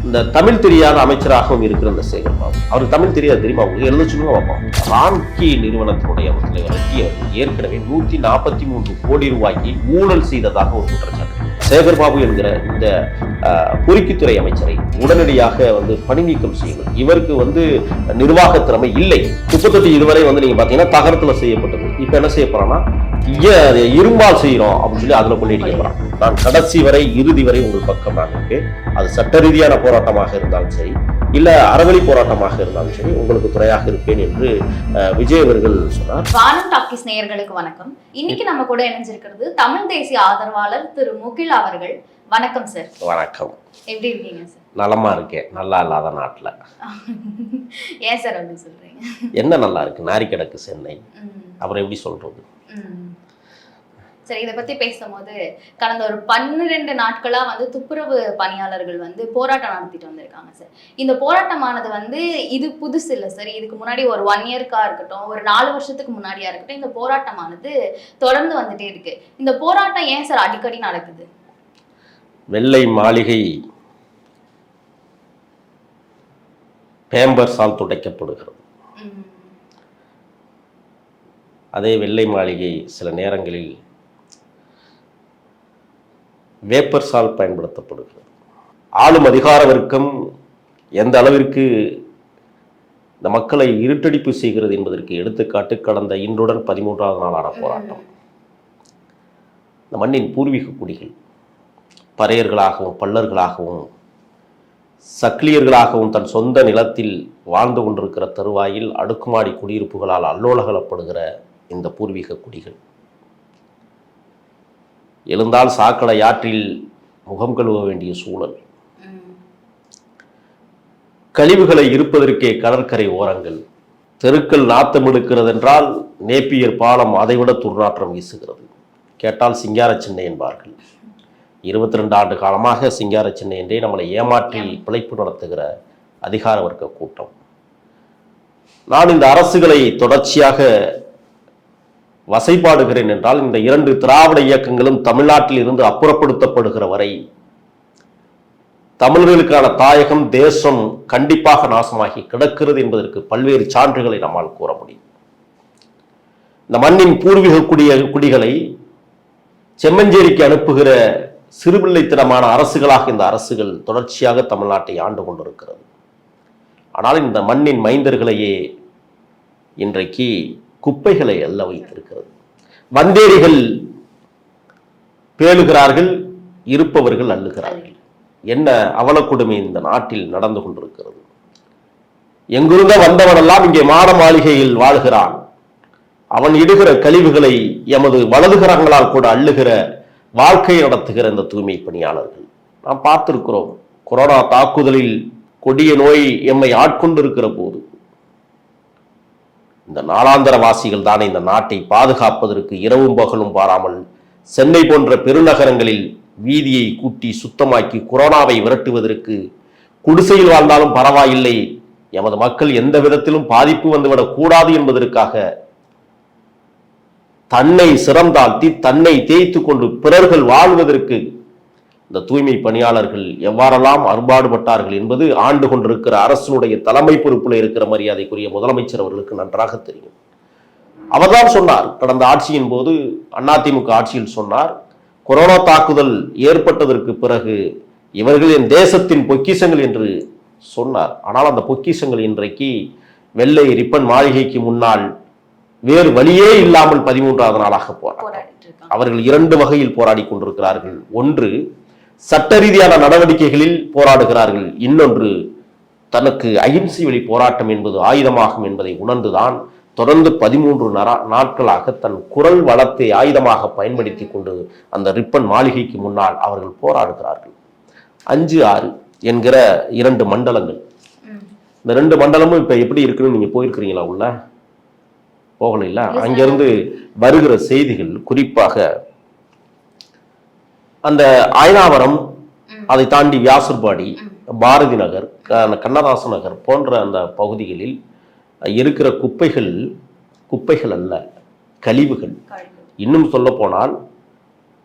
இந்த தமிழ் தெரியாத அமைச்சராகவும் இருக்கிற இந்த சேகர்பாபு, அவருக்கு தமிழ் தெரியாது தெரியுமா? அவங்க எழுத சொல்லுங்க பார்ப்போம். ராம்கி நிறுவனத்தினுடைய தலைவர் ரெட்டி அவர்கள் ஏற்கனவே 143 கோடி ரூபாய்க்கு ஊழல் செய்ததாக ஒரு குற்றச்சாட்டு. சேகர்பாபு என்கிற இந்த பொறிக்குத்துறை அமைச்சரை உடனடியாக பணி நீக்கம் செய்யுங்கள். இவருக்கு நிர்வாக திறமை இல்லை. 38 இதுவரை நீங்க பாத்தீங்கன்னா தகரத்துல செய்யப்பட்டது. இப்ப என்ன செய்ய போறான்னா இரும்பால் செய்யறோம் அப்படின்னு சொல்லி அதுல கொள்ளையடிக்க போறான். நான் கடைசி வரை இறுதி வரை உங்கள் பக்கம் நான் இருக்கேன். அது சட்ட ரீதியான போராட்டமாக இருந்தாலும் சரி, இல்ல அறவழி போராட்டமாக இருந்தாலும் சரி, உங்களுக்கு துணையாக இருப்பேன் என்று விஜய் அவர்கள் சொன்னார். வானம் டாக்கிஸ் நேயர்களுக்கு வணக்கம். இன்னைக்கு நம்ம கூட இணைஞ்சிருக்கிறது தமிழ் தேசிய ஆதரவாளர் திரு முகில் அவர்கள். வணக்கம் சார். வணக்கம். எப்படி இருக்கீங்க சார்? நலமா இருக்கேன். நல்லா இல்லாத நாட்டுல ஏன் சார் அப்படி சொல்றீங்க? என்ன நல்லா இருக்கு? நாரி கிடக்கு சென்னை. அப்புறம் எப்படி சொல்றது? சரி, இதை பத்தி பேசும்போது கடந்த ஒரு 12 நாட்களா துப்புரவு பணியாளர்கள் போராட்டம் நடத்திட்டு வந்திருக்காங்க சார். இந்த போராட்டமானது இது புதுசு இல்லை சார். இதுக்கு முன்னாடி ஒரு 1 இயர்க்கா இருக்கட்டும், ஒரு 4 வருஷத்துக்கு முன்னாடியா இருக்கட்டும், இந்த போராட்டமானது தொடர்ந்து வந்துட்டே இருக்கு. இந்த போராட்டம் ஏன் சார் அடிக்கடி நடக்குது? வெள்ளை மாளிகை பேம்பர்ஸால் துடைக்கப்படுகிறது. அதே வெள்ளை மாளிகை சில நேரங்களில் வேப்பர்ஸால் பயன்படுத்தப்படுகிறது. ஆளும் அதிகார வர்க்கம் எந்த அளவிற்கு இந்த மக்களை இருட்டடிப்பு செய்கிறது என்பதற்கு எடுத்துக்காட்டு கடந்த இன்றுடன் 13வது நாளான போராட்டம். இந்த மண்ணின் பூர்வீக குடிகள் பறையர்களாகவும் பல்லர்களாகவும் சக்கிலியர்களாகவும் தன் சொந்த நிலத்தில் வாழ்ந்து கொண்டிருக்கிற தருவாயில் அடுக்குமாடி குடியிருப்புகளால் அல்லோலகலப்படுகிற இந்த பூர்வீக குடிகள் எழுந்தால் சாக்கடை ஆற்றில் முகம் கழுவ வேண்டிய சூழல், கழிவுகளை இருப்பதற்கே கடற்கரை ஓரங்கள், தெருக்கள் நாத்தம் எடுக்கிறது என்றால் நேப்பியர் பாலம் அதைவிட துர்நாற்றம் வீசுகிறது. கேட்டால் சிங்கார சின்னை என்பார்கள். 22 ஆண்டு காலமாக சிங்கார சின்னை என்றே நம்மளை ஏமாற்றி பிழைப்பு நடத்துகிற அதிகார வர்க்க கூட்டம். நான் இந்த அரசுகளை தொடர்ச்சியாக வசைபாடுகிறேன் என்றால், இந்த 2 திராவிட இயக்கங்களும் தமிழ்நாட்டில் இருந்து அப்புறப்படுத்தப்படுகிற வரை தமிழர்களுக்கான தாயகம் தேசம் கண்டிப்பாக நாசமாகி கிடக்கிறது என்பதற்கு பல்வேறு சான்றுகளை நம்மால் கூற முடியும். இந்த மண்ணின் பூர்வீக குடிகளை செம்மஞ்சேரிக்கு அனுப்புகிற சிறுபிள்ளைத்தனமான அரசுகளாக இந்த அரசுகள் தொடர்ச்சியாக தமிழ்நாட்டை ஆண்டு கொண்டிருக்கிறது. ஆனால் இந்த மண்ணின் மைந்தர்களையே இன்றைக்கு குப்பைகளை அள்ள வைத்திருக்கிறது. வந்தேரிகள் பேணுகிறார்கள், இருப்பவர்கள் அள்ளுகிறார்கள். என்ன அவலக்கொடுமை இந்த நாட்டில் நடந்து கொண்டிருக்கிறது. எங்கிருந்த வந்தவனெல்லாம் இங்கே மாட மாளிகையில் வாழ்கிறான். அவன் இடுகிற கழிவுகளை எமது வலதுகரங்களால் கூட அள்ளுகிற வாழ்க்கை நடத்துகிற இந்த தூய்மை பணியாளர்கள் நாம் பார்த்திருக்கிறோம். கொரோனா தாக்குதலில் கொடிய நோய் எம்மை ஆட்கொண்டிருக்கிற போது இந்த நாளாந்தரவாசிகள் தானே இந்த நாட்டை பாதுகாப்பதற்கு இரவும் பகலும் பாராமல் சென்னை போன்ற பெருநகரங்களில் வீதியை கூட்டி சுத்தமாக்கி கொரோனாவை விரட்டுவதற்கு குடிசையில் வாழ்ந்தாலும் பரவாயில்லை, எமது மக்கள் எந்த விதத்திலும் பாதிப்பு வந்துவிடக் கூடாது என்பதற்காக தன்னை சிரம்தாழ்த்தி தன்னை தேய்த்து கொண்டு பிறர்கள் வாழ்வதற்கு இந்த தூய்மை பணியாளர்கள் எவ்வாறெல்லாம் அறுபாடுபட்டார்கள் என்பது ஆண்டு கொண்டிருக்கிற அரசினுடைய தலைமை பொறுப்பில் இருக்கிற மரியாதைக்குரிய முதலமைச்சர் அவர்களுக்கு நன்றாக தெரியும். அவர்தான் சொன்னார், கடந்த ஆட்சியின் போது அதிமுக ஆட்சியில் சொன்னார், கொரோனா தாக்குதல் ஏற்பட்டதற்கு பிறகு இவர்கள் என் தேசத்தின் பொக்கிஷங்கள் என்று சொன்னார். ஆனால் அந்த பொக்கிஷங்கள் இன்றைக்கு வெள்ளை ரிப்பன் மாளிகைக்கு முன்னால் வேறு வழியே இல்லாமல் 13வது நாளாக போராட்டம். அவர்கள் 2 வகையில் போராடி கொண்டிருக்கிறார்கள். ஒன்று, சட்ட ரீதியான நடவடிக்கைகளில் போராடுகிறார்கள். இன்னொன்று, தனக்கு அகிம்சை வழி போராட்டம் என்பது ஆயுதமாகும் என்பதை உணர்ந்துதான் தொடர்ந்து 13 நாட்களாக தன் குரல் வளத்தை ஆயுதமாக பயன்படுத்தி கொண்டு அந்த ரிப்பன் மாளிகைக்கு முன்னால் அவர்கள் போராடுகிறார்கள். 5, 6 என்கிற 2 மண்டலங்கள். இந்த 2 மண்டலமும் இப்ப எப்படி இருக்குன்னு நீங்க போயிருக்கிறீங்களா? உள்ள போகல இல்ல? அங்கிருந்து வருகிற செய்திகள் குறிப்பாக அந்த அயனாவரம், அதை தாண்டி வியாசர்பாடி, பாரதி நகர், கண்ணதாசன் நகர் போன்ற அந்த பகுதிகளில் இருக்கிற குப்பைகள் அல்ல, கழிவுகள். இன்னும் சொல்ல போனால்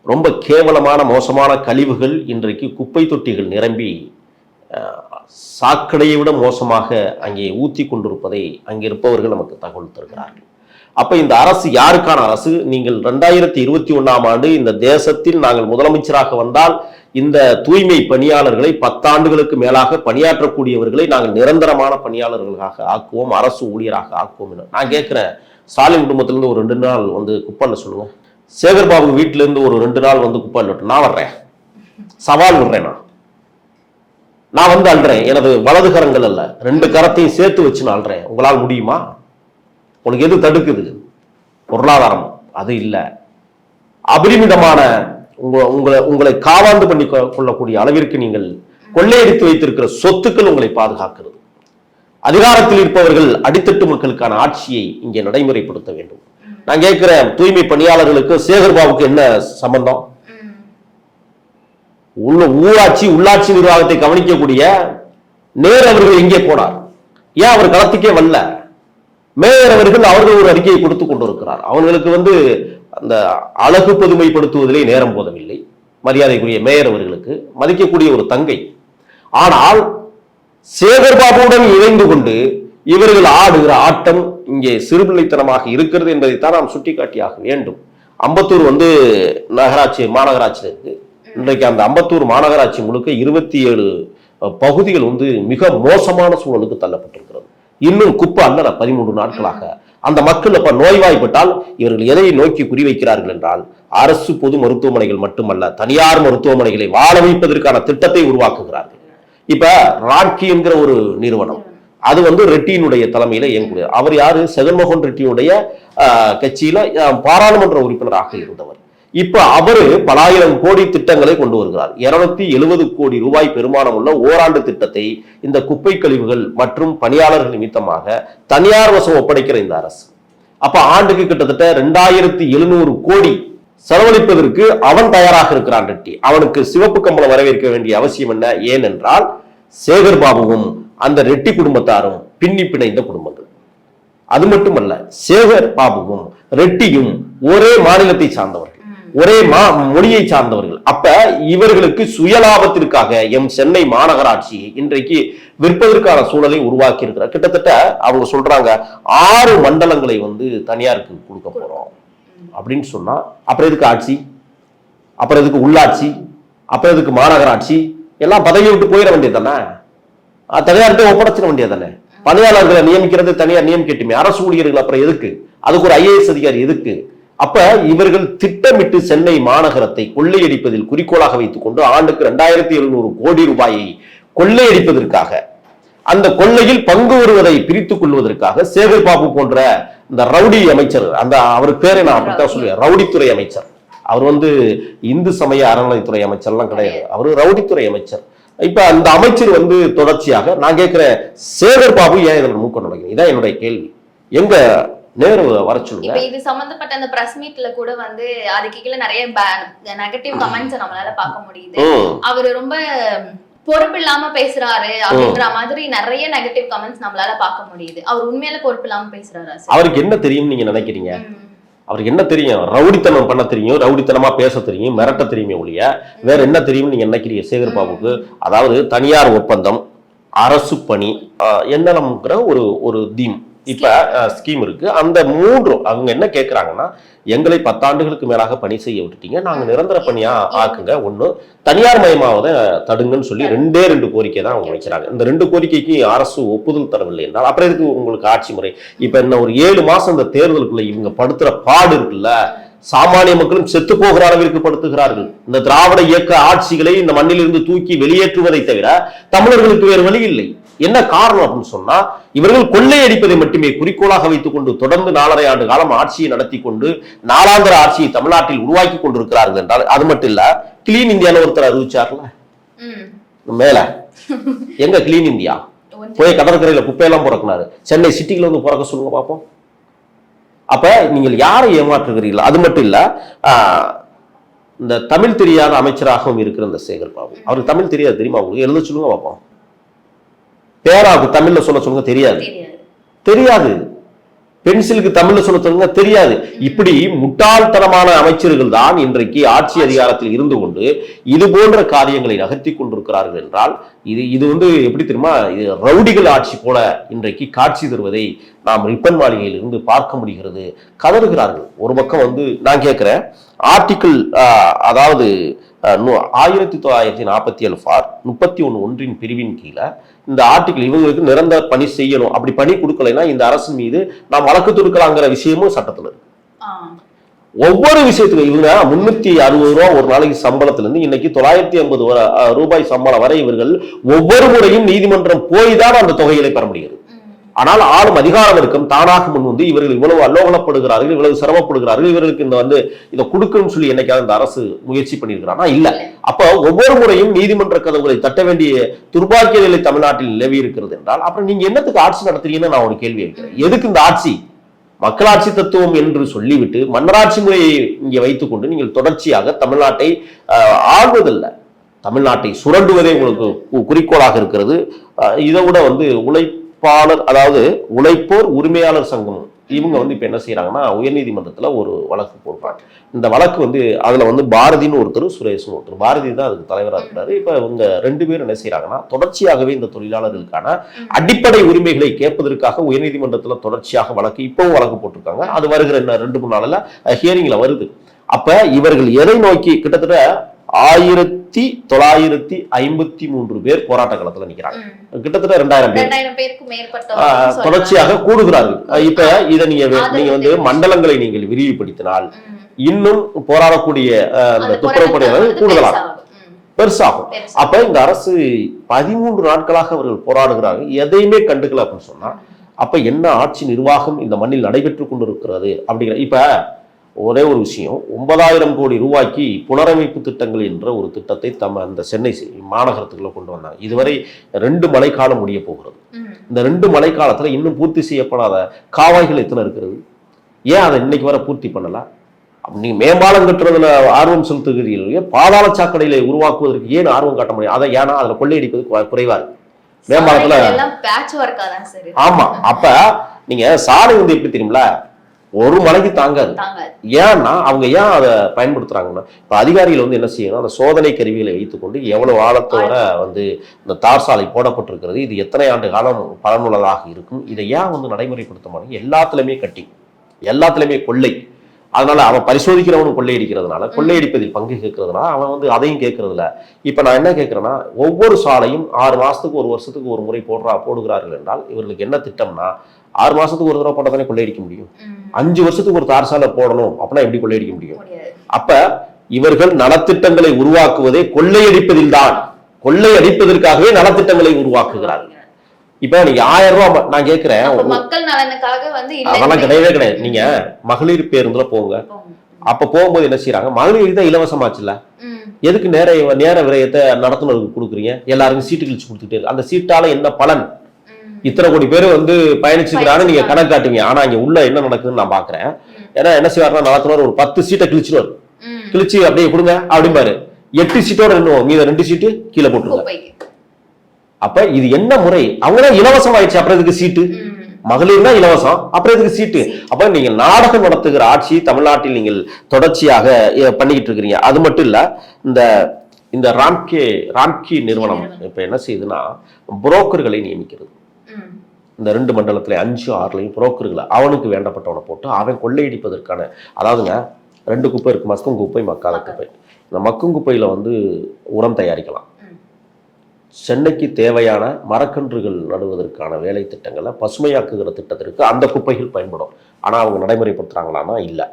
ரொம்ப கேவலமான மோசமான கழிவுகள் இன்றைக்கு குப்பை தொட்டிகள் நிரம்பி சாக்கடையை விட மோசமாக அங்கே ஊத்தி கொண்டிருப்பதை அங்கே இருப்பவர்கள் நமக்கு தகவல் தருகிறார்கள். அப்ப இந்த அரசு யாருக்கான அரசு? நீங்கள் 2021ஆம் ஆண்டு இந்த தேசத்தில் நாங்கள் முதலமைச்சராக வந்தால் இந்த தூய்மை பணியாளர்களை 10 ஆண்டுகளுக்கு மேலாக பணியாற்றக்கூடியவர்களை நாங்கள் நிரந்தரமான பணியாளர்களாக ஆக்குவோம், அரசு ஊழியராக ஆக்குவோம். நான் கேட்கிறேன், ஸ்டாலின் குடும்பத்திலிருந்து ஒரு 2 நாள் வந்து குப்பைல சொல்லுங்க, சேகர்பாபு வீட்டில இருந்து ஒரு 2 நாள் வந்து குப்பைல நான் வர்றேன், சவால் விடுறேன், நான் வந்து அல்றேன், எனது வலது கரங்கள் அல்ல 2 கரத்தையும் சேர்த்து வச்சு நான் அல்றேன், உங்களால் முடியுமா? உனக்கு எது தடுக்குது? பொருளாதாரம் அது இல்ல, அபரிமிதமான உங்களை காவாந்து பண்ணி கொள்ளக்கூடிய அளவிற்கு நீங்கள் கொள்ளையடித்து வைத்திருக்கிற சொத்துக்கள் உங்களை பாதுகாக்கிறது. அதிகாரத்தில் இருப்பவர்கள் அடித்தட்டு மக்களுக்கான ஆட்சியை இங்கே நடைமுறைப்படுத்த வேண்டும். நான் கேட்கிறேன், தூய்மை பணியாளர்களுக்கு சேகர்பாபுக்கு என்ன சம்பந்தம்? ஊராட்சி உள்ளாட்சி நிர்வாகத்தை கவனிக்கக்கூடிய நேர் அவர்கள் எங்கே போனார்? ஏன் அவர் களத்துக்கே வரல? மேயர் அவர்கள் ஒரு அறிக்கையை கொடுத்து கொண்டிருக்கிறார். அவர்களுக்கு வந்து அந்த அழகு பொதுமைப்படுத்துவதிலே நேரம் போதவில்லை. மரியாதைக்குரிய மேயர் அவர்களுக்கு மதிக்கக்கூடிய ஒரு தங்கை. ஆனால் சேகர்பாபுவுடன் இணைந்து கொண்டு இவர்கள் ஆடுகிற ஆட்டம் இங்கே சிறுபிள்ளைத்தனமாக இருக்கிறது என்பதைத்தான் நாம் சுட்டிக்காட்டியாக வேண்டும். அம்பத்தூர் வந்து மாநகராட்சியில் இருக்கு. இன்றைக்கு அந்த அம்பத்தூர் மாநகராட்சி முழுக்க 27 பகுதிகள் வந்து மிக மோசமான சூழலுக்கு தள்ளப்பட்டிருக்கிறது. இன்னும் குப்பை அல்ல 13 நாட்களாக. அந்த மக்கள் அப்ப நோய்வாய்ப்பட்டால் இவர்கள் எதை நோக்கி குறிவைக்கிறார்கள் என்றால், அரசு பொது மருத்துவமனைகள் மட்டுமல்ல, தனியார் மருத்துவமனைகளை வாழ வைப்பதற்கான திட்டத்தை உருவாக்குகிறார்கள். இப்ப ராட்கி என்கிற ஒரு நிறுவனம், அது வந்து ரெட்டியினுடைய தலைமையில இயங்குகிறது. அவர் யாரு? ஜெகன்மோகன் ரெட்டியுடைய கட்சியில பாராளுமன்ற உறுப்பினராக இருந்தவர். இப்ப அவரு பல ஆயிரம் கோடி திட்டங்களை கொண்டு வருகிறார். 270 கோடி ரூபாய் பெருமானம் உள்ள ஓராண்டு திட்டத்தை இந்த குப்பை கழிவுகள் மற்றும் பணியாளர்கள் நிமித்தமாக தனியார் வசம் ஒப்படைக்கிற இந்த அரசு. அப்ப ஆண்டுக்கு கிட்டத்தட்ட 2700 கோடி செலவழிப்பதற்கு அவன் தயாராக இருக்கிறான் ரெட்டி. அவனுக்கு சிவப்பு கம்பளம் வரவேற்க வேண்டிய அவசியம் என்ன? ஏனென்றால் சேகர்பாபுவும் அந்த ரெட்டி குடும்பத்தாரும் பின்னி பிணைந்த குடும்பங்கள். அது மட்டுமல்ல, சேகர்பாபுவும் ரெட்டியும் ஒரே மாநிலத்தை சார்ந்தவர்கள், ஒரே மொழியை சார்ந்தவர்கள். அப்ப இவர்களுக்கு சுயலாபத்திற்காக சென்னை மாநகராட்சியை இன்றைக்கு விற்பதற்கான சூழலை உருவாக்கி இருக்கிறார். கிட்டத்தட்ட அவங்க சொல்றாங்க 6 மண்டலங்களை வந்து தனியாருக்கு கொடுக்க போறோம் அப்படின்னு சொன்னா, அப்புறம் எதுக்கு ஆட்சி? அப்புறம் எதுக்கு உள்ளாட்சி? அப்புறம் எதுக்கு மாநகராட்சி? எல்லாம் பதவி விட்டு போயிட வேண்டியது தானே, தனியார்கிட்ட ஒப்படைச்சிட வேண்டியது தானே. பணியாளர்களை நியமிக்கிறது தனியார் நியமிக்கட்டுமே, அரசு ஊழியர்கள் அப்புறம் எதுக்கு? அதுக்கு ஒரு IAS அதிகாரி எதுக்கு? அப்ப இவர்கள் திட்டமிட்டு சென்னை மாநகரத்தை கொள்ளையடிப்பதில் குறிக்கோளாக வைத்துக் கொண்டு ஆண்டுக்கு 2700 கோடி ரூபாயை கொள்ளையடிப்பதற்காக, அந்த கொள்ளையில் பங்கு வருவதை பிரித்துக் கொள்வதற்காக சேகர்பாபு போன்ற இந்த ரவுடி அமைச்சர், அந்த அவர் பேரை நான் அப்படித்தான் சொல்லுவேன், ரவுடித்துறை அமைச்சர். அவர் வந்து இந்து சமய அறநிலைத்துறை அமைச்சர்லாம் கிடையாது, அவர் ரவுடித்துறை அமைச்சர். இப்ப அந்த அமைச்சர் வந்து தொடர்ச்சியாக நான் கேட்கிறேன், சேகர்பாபு ஏன் இதில் மூக்க நுழைக்கணும்? இதான் என்னுடைய கேள்வி. எங்க நேரு வர சொல்லுங்க. இது சம்பந்தப்பட்ட அந்த பிரஸ் மீட்ல கூட வந்து அதுக்கு கீழே நிறைய நெகட்டிவ் கமெண்ட்ஸ் நம்மளால பார்க்க முடியுது. அவரு ரொம்ப பொறுப்பு இல்லாம பேசுறாரு அப்படின்ற மாதிரி நிறைய நெகட்டிவ் கமெண்ட்ஸ் நம்மளால பார்க்க முடியுது. அவர் உண்மையில பொறுப்பு இல்லாம பேசுறாரா? அவருக்கு என்ன தெரியும் நீங்க நினைக்கிறீங்க? அவருக்கு என்ன தெரியும்? ரவுடித்தனம் பண்ண தெரியும், ரவுடித்தனமா பேச தெரியும், மிரட்ட தெரியுமே ஒழிய வேற என்ன தெரியும் நீங்க நினைக்கிறீங்க சேகர்பாபுக்கு? அதாவது தனியார் ஒப்பந்தம், அரசு பணி, என்னங்கிற ஒரு தீம் இப்ப ஸ்கீம் இருக்கு. அந்த 3 அவங்க என்ன கேட்கிறாங்கன்னா, எங்களை 10 ஆண்டுகளுக்கு மேலாக பணி செய்ய விட்டுட்டீங்க, நாங்க நிரந்தர பணியா ஆக்குங்க, ஒண்ணு தனியார் மயமாவதை தடுங்கன்னு சொல்லி 2 கோரிக்கை தான் அவங்க வைக்கிறாங்க. இந்த 2 கோரிக்கைக்கு அரசு ஒப்புதல் தரவில்லை என்றால் அப்புறம் இதுக்கு உங்களுக்கு ஆட்சி முறை? இப்ப என்ன ஒரு 7 மாசம் இந்த தேர்தலுக்குள்ள இவங்க படுத்துற பாடு இருக்குல்ல, சாமானிய மக்களும் செத்து போகிற அளவிற்கு படுத்துகிறார்கள். இந்த திராவிட இயக்க ஆட்சிகளை இந்த மண்ணிலிருந்து தூக்கி வெளியேற்றுவதை தவிர தமிழர்களுக்கு வேறு வழி இல்லை. என்ன காரணம் அப்படின்னு சொன்னா, இவர்கள் கொள்ளையடிப்பதை மட்டுமே குறிக்கோளாக வைத்துக் கொண்டு தொடர்ந்து 4.5 ஆண்டு காலம் ஆட்சியை நடத்தி கொண்டு நாளாந்திர ஆட்சியை தமிழ்நாட்டில் உருவாக்கி கொண்டிருக்கிறார்கள் என்றால், அது மட்டும் இல்ல, கிளீன் இந்தியான்னு ஒருத்தர் அறிவிச்சார்ல மேல, எங்க கிளீன் இந்தியா? போய் கடற்கரையில குப்பையெல்லாம் புறக்கினாரு. சென்னை சிட்டிக்குள்ள வந்து புறக்க சொல்லுங்க பாப்போம். அப்ப நீங்கள் யாரை ஏமாற்றுகிறீர்கள்? அது மட்டும் இல்ல, இந்த தமிழ் தெரியாத அமைச்சராகவும் இருக்கிற இந்த சேகர்பாபு, அவருக்கு தமிழ் தெரியாது தெரியுமா? உங்களுக்கு எழுத சொல்லுங்க பாப்போம். பேராவுக்கு தமிழ்ல சொல்ல சொல்லுங்க. தெரியாது. பென்சிலுக்கு தமிழ்ல சொல்ல தெரியாது. இப்படி முட்டாள்தனமான அமைச்சர்கள் தான் இன்றைக்கு ஆட்சி அதிகாரத்தில் இருந்து கொண்டு இது போன்ற காரியங்களை நகர்த்தி கொண்டிருக்கிறார்கள் என்றால் இது எப்படி தெரியுமா, இது ரவுடிகள் ஆட்சி போல இன்றைக்கு காட்சி தருவதை நாம் ரிப்பன் மாளிகையில் இருந்து பார்க்க முடிகிறது. கதறுகிறார்கள். ஒரு பக்கம் நான் கேட்கிறேன், ஆர்டிகிள் அதாவது 1947 ஃபார் 31 பிரிவின் கீழே இந்த ஆர்டிகிள் இவங்களுக்கு நிரந்தர பணி செய்யணும், அப்படி பணி கொடுக்கலைன்னா இந்த அரசு மீது நாம் வழக்கு தொடுக்கலாங்கிற விஷயமும் சட்டத்தில் இருக்கு. ஒவ்வொரு விஷயத்துக்கும் இவங்க 360 ரூபா ஒரு நாளைக்கு சம்பளத்துல இருந்து இன்னைக்கு 950 ரூபாய் சம்பளம் வரை இவர்கள் ஒவ்வொரு முறையும் நீதிமன்றம் போய் தான் அந்த தொகைகளை பெற முடிகிறது. ஆனால் ஆளும் அதிகாரம் இருக்கும் தானாக முன் இவர்கள் இவ்வளவு அல்லோகலப்படுகிறார்கள், இவ்வளவு சிரமப்படுகிறார்கள், இவர்களுக்கு இதை கொடுக்கணும்னு சொல்லி என்னைக்காவது இந்த அரசு முயற்சி பண்ணியிருக்கிறானா? இல்ல. அப்ப ஒவ்வொரு முறையும் நீதிமன்ற கதவுகளை தட்ட வேண்டிய துர்பாக்கிய நிலை தமிழ்நாட்டில் நிலவி இருக்கிறது என்றால் அப்புறம் நீங்க என்னத்துக்கு ஆட்சி நடத்துறீங்கன்னு நான் ஒரு கேள்வி வைக்கிறேன். எதுக்கு இந்த ஆட்சி? மக்களாட்சி தத்துவம் என்று சொல்லிவிட்டு மன்னராட்சி முறையை இங்கே வைத்துக் கொண்டு நீங்கள் தொடர்ச்சியாக தமிழ்நாட்டை ஆள்வதில்லை, தமிழ்நாட்டை சுரண்டுவதே உங்களுக்கு குறிக்கோளாக இருக்கிறது. இதை விட அதாவது உழைப்போர் உரிமையாளர் சங்கம் இவங்க இப்ப என்ன செய்யறாங்கன்னா உயர்நீதிமன்றத்துல ஒரு வழக்கு போடுறாங்க. இந்த வழக்கு அதுல பாரதின்னு ஒருத்தர், சுரேஷ்னு ஒருத்தர். பாரதி தான் அதுக்கு தலைவராக இருக்கிறாரு. இப்ப இவங்க 2 பேரும் என்ன செய்யறாங்கன்னா தொடர்ச்சியாகவே இந்த தொழிலாளர்களுக்கான அடிப்படை உரிமைகளை கேட்பதற்காக உயர்நீதிமன்றத்துல தொடர்ச்சியாக இப்பவும் வழக்கு போட்டிருக்காங்க. அது வருகிற 2-3 நாள்ல ஹியரிங்ல வருது. அப்ப இவர்கள் எதை நோக்கி கிட்டத்தட்ட 1953 பேர் போராட்ட களத்துல நிக்கிறாங்க. கிட்டத்தட்ட 2000 பேர் தொடர்ச்சியாக கூடுகிறார்கள். இப்ப இதை நீங்க மண்டலங்களை நீங்கள் விரிவுபடுத்தினால் இன்னும் போராடக்கூடிய அந்த துப்புரவு பணியாளர்கள் கூடுதலாக பெருசாகும். அப்ப இந்த அரசு 13 நாட்களாக அவர்கள் போராடுகிறார்கள், எதையுமே கண்டுக்கல அப்படின்னு சொன்னா அப்ப என்ன ஆட்சி நிர்வாகம் இந்த மண்ணில் நடைபெற்றுக் கொண்டிருக்கிறது அப்படிங்கிற. இப்ப ஒரே ஒரு விஷயம், 9000 கோடி ரூபாய்க்கு புனரமைப்பு திட்டங்கள் என்ற ஒரு திட்டத்தை அந்த சென்னை மாநகரத்துக்குள்ள கொண்டு வந்தாங்க. இதுவரை 2 மழைக்காலம் முடிய போகிறது. இந்த 2 மழைக்காலத்துல இன்னும் பூர்த்தி செய்யப்படாத காவாய்கள் எத்தனை இருக்கிறது? ஏன் அதை இன்னைக்கு வர பூர்த்தி பண்ணல? நீங்க மேம்பாலம் கட்டுறதுல ஆர்வம் செலுத்துகிறீர்கள், பாதாள சாக்கடையில உருவாக்குவதற்கு ஏன் ஆர்வம் காட்ட முடியும்? அதை ஏன்னா அதுல கொள்ளையடிப்பது குறைவா இருக்கு மேம்பாலத்துல. ஆமா, அப்ப நீங்க சாலை எப்படி தெரியுங்களா, ஒரு மலைக்கு தாங்காது. ஏன்னா அவங்க ஏன் அதை பயன்படுத்துறாங்கன்னா, இப்ப அதிகாரிகள் என்ன செய்யணும், அந்த சோதனை கருவிகளை வைத்துக்கொண்டு எவ்வளவு ஆழத்தோட இந்த தார் சாலை போடப்பட்டிருக்கிறது, இது எத்தனை ஆண்டு காலம் பலனுள்ளதாக இருக்கும், இதை ஏன் நடைமுறைப்படுத்த மாட்டாங்க? எல்லாத்துலயுமே கட்டி, எல்லாத்துலயுமே கொள்ளை. அதனால அவன் பரிசோதிக்கிறவனும் கொள்ளையடிக்கிறதுனால, கொள்ளையடிப்பதில் பங்கு கேட்கறதுனால அவன் அதையும் கேட்கறதில்ல. இப்ப நான் என்ன கேட்கிறேன்னா, ஒவ்வொரு சாலையும் 6 மாசத்துக்கு 1 வருஷத்துக்கு ஒரு முறை போடுகிறார்கள் என்றால் இவர்களுக்கு என்ன திட்டம்னா, 6 மாசத்துக்கு ஒரு தடவை போட்டதானே கொள்ளையடிக்க முடியும். 5 வருஷத்துக்கு ஒரு தார் சாலை போடணும் அப்படின்னா எப்படி கொள்ளையடிக்க முடியும்? அப்ப இவர்கள் நலத்திட்டங்களை உருவாக்குவதே கொள்ளையடிப்பதில் தான், கொள்ளையடிப்பதற்காகவே நலத்திட்டங்களை உருவாக்குகிறார்கள். இப்ப நீங்க 1000 ரூபாய் நான் கேட்கிறேன், மக்கள் நலனுக்காக அதெல்லாம் கிடையவே கிடையாது. நீங்க மகளிர் பேருந்துல போங்க, அப்ப போகும்போது என்ன செய்யறாங்க, மகளிர் தான் இலவசமாச்சுல்ல, எதுக்கு நேர விரயத்தை நடத்துனருக்கு கொடுக்குறீங்க? எல்லாருக்கும் சீட்டு கிழிச்சு கொடுத்துட்டே இருக்கு. அந்த சீட்டால என்ன பலன்? இத்தனை கோடி பேர் பயணிச்சுக்கிறான்னு நீங்க கணக்கு காட்டுவீங்க. ஆனா இங்க உள்ள என்ன நடக்குதுன்னு நான் பாக்குறேன். ஏன்னா என்ன செய்வாருன்னா, நடத்துனர் ஒரு 10 சீட்டை கிழிச்சுருவாரு, கிழிச்சு அப்படியே கொடுங்க அப்படிம்பாரு, 8 சீட்டோட இன்னும் மீத 2 சீட்டு கீழே போட்டுருவாங்க. அப்ப இது என்ன முறை? அவங்கதான் இலவசம் ஆயிடுச்சு, அப்புறம் இதுக்கு சீட்டு. மகளிர் தான் இலவசம், அப்புறம் இதுக்கு சீட்டு. அப்ப நீங்க நாடகம் நடத்துகிற ஆட்சி தமிழ்நாட்டில் நீங்கள் தொடர்ச்சியாக பண்ணிக்கிட்டு இருக்கிறீங்க. அது மட்டும் இல்ல, இந்த ராம்கி நிறுவனம் இப்ப என்ன செய்யுதுன்னா புரோக்கர்களை நியமிக்கிறது. இந்த 2 மண்டலத்துல 5, 6லையும் புரோக்கர்களை அவனுக்கு வேண்டப்பட்டவனை போட்டு அவன் கொள்ளையடிப்பதற்கான, அதாவதுங்க 2 குப்பை இருக்கு, மக்கும் குப்பை, மக்காத குப்பை. இந்த மக்கும் குப்பையில உரம் தயாரிக்கலாம். சென்னைக்கு தேவையான மரக்கன்றுகள் நடுவதற்கான வேலை திட்டங்களை பசுமையாக்குகிற திட்டத்திற்கு அந்த குப்பைகள் பயன்படும். ஆனா அவங்க நடைமுறைப்படுத்துறாங்களான்னா இல்லை.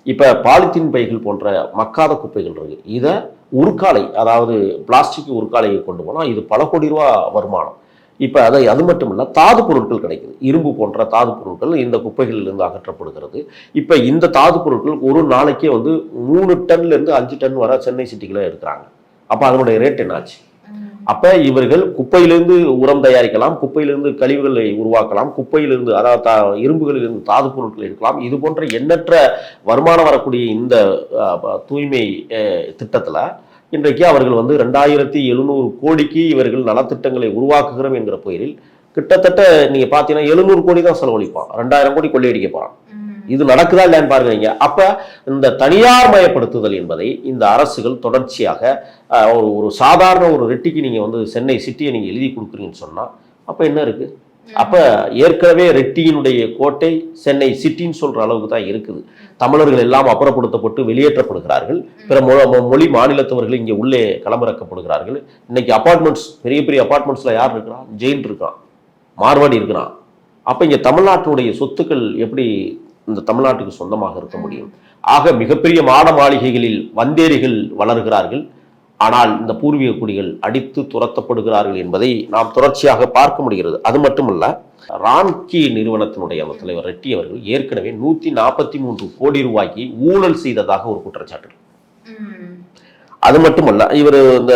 இப்ப பாலித்தீன் பைகள் போன்ற மக்காத குப்பைகள் இருக்கு, இதை உருக்காலை, அதாவது பிளாஸ்டிக் உருக்காலையை கொண்டு போனா இது பல கோடி ரூபா வருமானம். இப்ப அது மட்டும் இல்ல, தாது பொருட்கள் கிடைக்குது, இரும்பு போன்ற தாது பொருட்கள் இந்த குப்பைகளில் இருந்து அகற்றப்படுகிறது. இப்ப இந்த தாது பொருட்கள் ஒரு நாளைக்கே 3 டன்ல இருந்து 5 டன் வரை சென்னை சிட்டிக்குள்ள எடுக்கிறாங்க. அப்ப அதனுடைய ரேட் என்னாச்சு? அப்ப இவர்கள் குப்பையிலிருந்து உரம் தயாரிக்கலாம், குப்பையிலிருந்து கழிவுகளை உருவாக்கலாம், குப்பையிலிருந்து அதாவது இரும்புகளிலிருந்து தாது பொருட்கள் எடுக்கலாம். இது போன்ற எண்ணற்ற வருமானம் வரக்கூடிய இந்த தூய்மை திட்டத்துல இன்றைக்கு அவர்கள் 2700 கோடிக்கு இவர்கள் நலத்திட்டங்களை உருவாக்குகிறோம் என்கிற பெயரில் கிட்டத்தட்ட நீங்க பாத்தீங்கன்னா 700 கோடி தான் செலவழிப்பான், 2000 கோடி கொள்ளையடிக்க போறான். இது நடக்குதா இல்லையான்னு பாருங்க. அப்ப இந்த தனியார் மயப்படுத்துதல் என்பதை இந்த அரசுகள் தொடர்ச்சியாக ஒரு சாதாரண ஒரு ரெட்டிக்கு நீங்க வந்து சென்னை சிட்டியை நீங்க எழுதி கொடுக்குறீங்கன்னு சொன்னா அப்ப என்ன இருக்கு? அப்ப ஏற்கனவே ரெட்டியினுடைய கோட்டை சென்னை சிட்டின்னு சொல்ற அளவுக்கு தான் இருக்குது. தமிழர்கள் எல்லாம் அப்புறப்படுத்தப்பட்டு வெளியேற்றப்படுகிறார்கள். பிற மொழி மாநிலத்தவர்கள் இங்கே உள்ளே களமிறக்கப்படுகிறார்கள். இன்னைக்கு அபார்ட்மெண்ட்ஸ், பெரிய பெரிய அபார்ட்மெண்ட்ஸ்ல யார் இருக்கிறான்? ஜெயின் இருக்கான், மார்வாடி இருக்கிறான். அப்ப இங்க தமிழ்நாட்டினுடைய சொத்துக்கள் எப்படி இந்த தமிழ்நாட்டுக்கு சொந்தமாக இருக்க முடியும்? ஆக மிகப்பெரிய மாட மாளிகைகளில் வந்தேரிகள் வளர்கிறார்கள், ஆனால் இந்த பூர்வீக குடிகள் அடித்து துரத்தப்படுகிறார்கள் என்பதை நாம் தொடர்ச்சியாக பார்க்க முடிகிறது. அது மட்டுமல்ல, ராம்கி நிறுவனத்தினுடைய அந்த தலைவர் ரெட்டி அவர்கள் ஏற்கனவே 143 கோடி ரூபாய்க்கு ஊழல் செய்ததாக ஒரு குற்றச்சாட்டு. அது மட்டுமல்ல, இவர் இந்த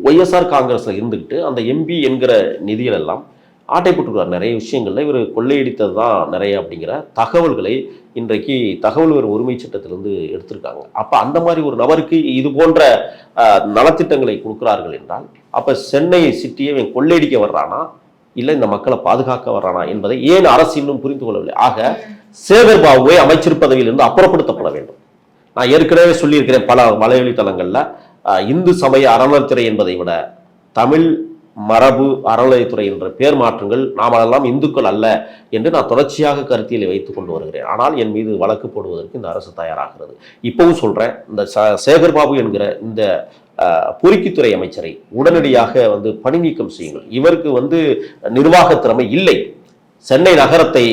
ஒய்எஸ்ஆர் காங்கிரஸ்ல இருந்துகிட்டு அந்த எம்பி என்கிற நிதிகள் எல்லாம் ஆட்டை போட்டுருக்கார். நிறைய விஷயங்கள்ல இவர் கொள்ளையடித்தது தான் நிறைய அப்படிங்கிற தகவல்களை இன்றைக்கு தகவல் உரிமை சட்டத்திலிருந்து எடுத்திருக்காங்க. அப்ப அந்த மாதிரி ஒரு நபருக்கு இது போன்ற நலத்திட்டங்களை கொடுக்கிறார்கள் என்றால் அப்ப சென்னை சிட்டியை கொள்ளையடிக்க வர்றானா இல்லை இந்த மக்களை பாதுகாக்க வர்றானா என்பதை ஏன் அரசு இன்னும் புரிந்து கொள்ளவில்லை? ஆக சேகர் பாபுவை அமைச்சர் பதவியிலிருந்து அப்புறப்படுத்தப்பட வேண்டும். நான் ஏற்கனவே சொல்லியிருக்கிறேன் பல வலைவழித்தளங்கள்ல, இந்து சமய அறநிலையத்துறை என்பதை விட தமிழ் மரபு அறநிலையத்துறை என்ற பேர் மாற்றங்கள் நாம் அதெல்லாம் இந்துக்கள் அல்ல என்று நான் தொடர்ச்சியாக கருத்தியலை வைத்துக் கொண்டு வருகிறேன். ஆனால் என் மீது வழக்கு போடுவதற்கு இந்த அரசு தயாராகிறது. இப்பவும் சொல்றேன், இந்த சேகர் பாபு என்கிற இந்த பொறிக்குத்துறை அமைச்சரை உடனடியாக வந்து பணி நீக்கம் செய்யுங்கள். இவருக்கு வந்து நிர்வாக திறமை இல்லை. சென்னை நகரத்தை